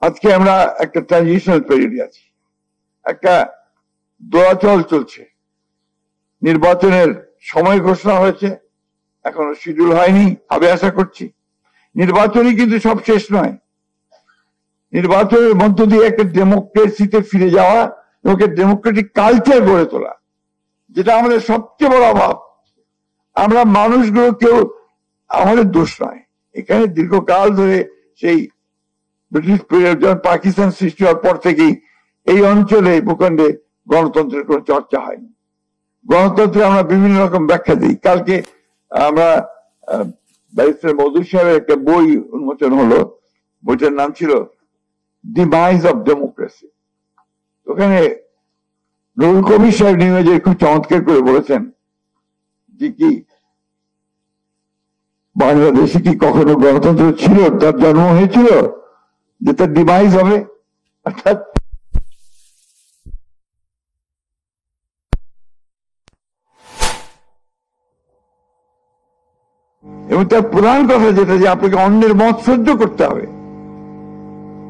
আজকে আমরা একটা ট্রানজিশনাল পিরিয়ডে আছি, একটা দোলাচল চলছে। নির্বাচনের সময় ঘোষণা হয়েছে, এখনো শিডিউল হয়নি, হবে আশা করছি। নির্বাচনই কিন্তু সব শেষ নয়। নির্বাচনের মধ্য দিয়ে একটা ডেমোক্রেসিতে ফিরে যাওয়া এবং ডেমোক্রেটিক কালচার গড়ে তোলা, যেটা আমাদের সবচেয়ে বড় অভাব। আমরা মানুষগুলো কেউ আমাদের দোষ নয়। এখানে দীর্ঘকাল ধরে সেই ব্রিটিশ পিরিয়ড যখন পাকিস্তান সৃষ্টি হওয়ার পর থেকেই এই অঞ্চলে ভূখণ্ডে গণতন্ত্রের কোন চর্চা হয়নি। গণতন্ত্রে আমরা বিভিন্ন রকম ব্যাখ্যা দিই। কালকে আমরা ব্যারিস্টার মধুর সাহেবের একটা বই উন্মোচন হলো, বইটার নাম ছিল ডিমাইজ অফ ডেমোক্রেসি। ওখানে নুরুল কবির সাহেব নিউজে খুব চমৎকার করে বলেছেন যে কি বাংলাদেশে কি কখনো গণতন্ত্র ছিল, তার জন্ম হয়েছিল যে তার ডিমাইজ হবে, অর্থাৎ এবং তার প্রধান কথা যেটা যে আপনাকে অন্যের মত সহ্য করতে হবে,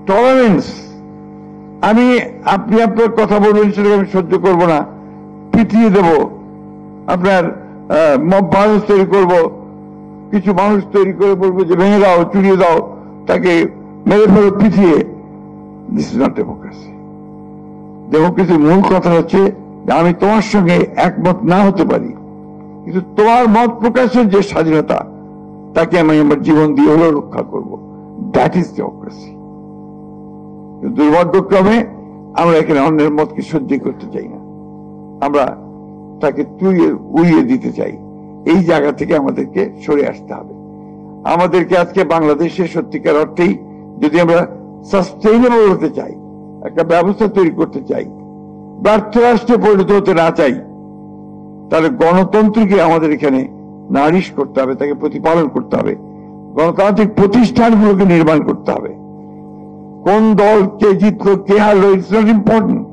টলারেন্স। আপনি আপনার কথা বলবেন, সেটাকে আমি সহ্য করব না, পিটিয়ে দেব, আপনার মানুষ তৈরি করব, কিছু মানুষ তৈরি করে বলবো যে ভেঙে দাও, চুরিয়ে দাও, তাকে মেরে ফেলো পিছিয়ে। This is not democracy. ডেমোক্রেসির মূল কথা হচ্ছে যে আমি তোমার সঙ্গে একমত না হতে পারি, কিন্তু তোমার মত প্রকাশের যে স্বাধীনতা, তাকে আমি আমার জীবন দিয়ে হলেও রক্ষা করব। That is democracy. দুর্ভাগ্যক্রমে আমরা এখানে অন্যের মতকে সহ্য করতে চাই না, আমরা তাকে উড়িয়ে দিতে চাই। এই জায়গা থেকে আমাদেরকে সরে আসতে হবে। আমাদেরকে আজকে বাংলাদেশের সত্যিকার অর্থেই যদি আমরা সাস্টেইনেবল হতে চাই, একটা ব্যবস্থা তৈরি করতে চাই, ব্যর্থ রাষ্ট্রে পরিণত হতে না চাই, তাহলে গণতন্ত্রকে আমাদের এখানে নারিশ করতে হবে, তাকে প্রতিপালন করতে হবে, গণতান্ত্রিক প্রতিষ্ঠানগুলোকে নির্মাণ করতে হবে। কোন দল কে জিতলো, কে হারলো, ইটস নট ইম্পর্টেন্ট।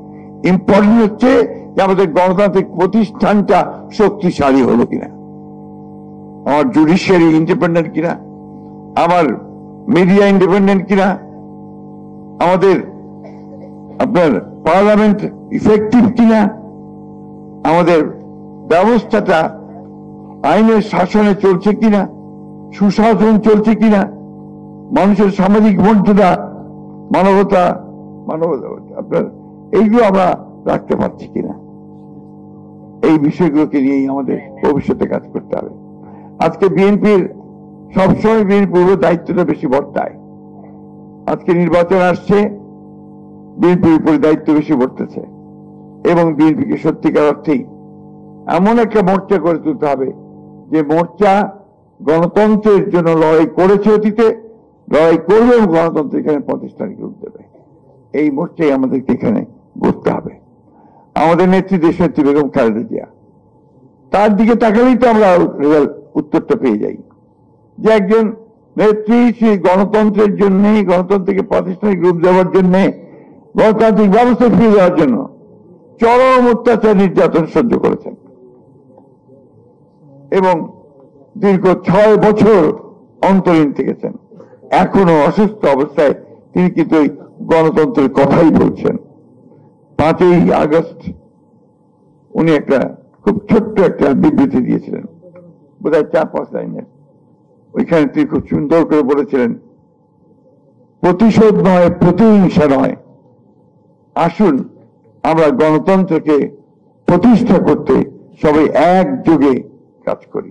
ইম্পর্টেন্ট হচ্ছে যে আমাদের গণতান্ত্রিক প্রতিষ্ঠানটা শক্তিশালী হলো কিনা, আমার জুডিশিয়ারি ইন্ডিপেন্ডেন্ট কিনা, আমার মিডিয়া ইন্ডিপেন্ডেন্ট কিনা, আমাদের আপনার পার্লামেন্ট ইফেক্টিভ কিনা, আমাদের ব্যবস্থাটা আইনের শাসনে চলছে কিনা, সুশাসন চলছে কিনা, মানুষের সামাজিক মর্যাদা, মানবতা আপনার এইগুলো আমরা রাখতে পারছি কিনা, এই বিষয়গুলোকে নিয়েই আমাদের ভবিষ্যতে কাজ করতে হবে। আজকে বিএনপির সবসময় বিএনপির দায়িত্বটা বেশি বর্তায়। আজকে নির্বাচন আসছে, বিএনপির উপরে দায়িত্ব বেশি বর্তেছে এবং বিএনপিকে সত্যিকার অর্থেই এমন একটা মোর্চা করে তুলতে হবে যে মোর্চা গণতন্ত্রের জন্য লড়াই করেছে অতীতে, লড়াই করবে এবং গণতন্ত্র এখানে প্রতিষ্ঠানিক রূপ দেবে। এই মোর্চাই আমাদেরকে এখানে করতে হবে। আমাদের নেত্রী দেশনেত্রী বেগম খালেদা জিয়া, তার দিকে তাকালেই তো আমরা উত্তরটা পেয়ে যাই যে একজন নেত্রী সেই গণতন্ত্রের জন্য, গণতন্ত্রকে প্রাতিষ্ঠানিক রূপ দেওয়ার জন্য, গণতান্ত্রিক ব্যবস্থা ফিরে দেওয়ার জন্য চরম অত্যাচার নির্যাতন সহ্য করেছেন এবং দীর্ঘ 6 বছর অন্তরীণ থেকেছেন। এখনো অসুস্থ অবস্থায় তিনি কিন্তু ওই গণতন্ত্রের কথাই বলছেন। 5ই আগস্ট উনি একটা খুব ছোট্ট একটা বিবৃতি দিয়েছিলেন, বোধহয় 4-5 লাইনের। ওইখানে তিনি খুব সুন্দর করে বলেছিলেন, প্রতিশোধ নয়, প্রতিহিংসা নয়, আসুন আমরা গণতন্ত্রকে প্রতিষ্ঠা করতে সবাই একযোগে কাজ করি।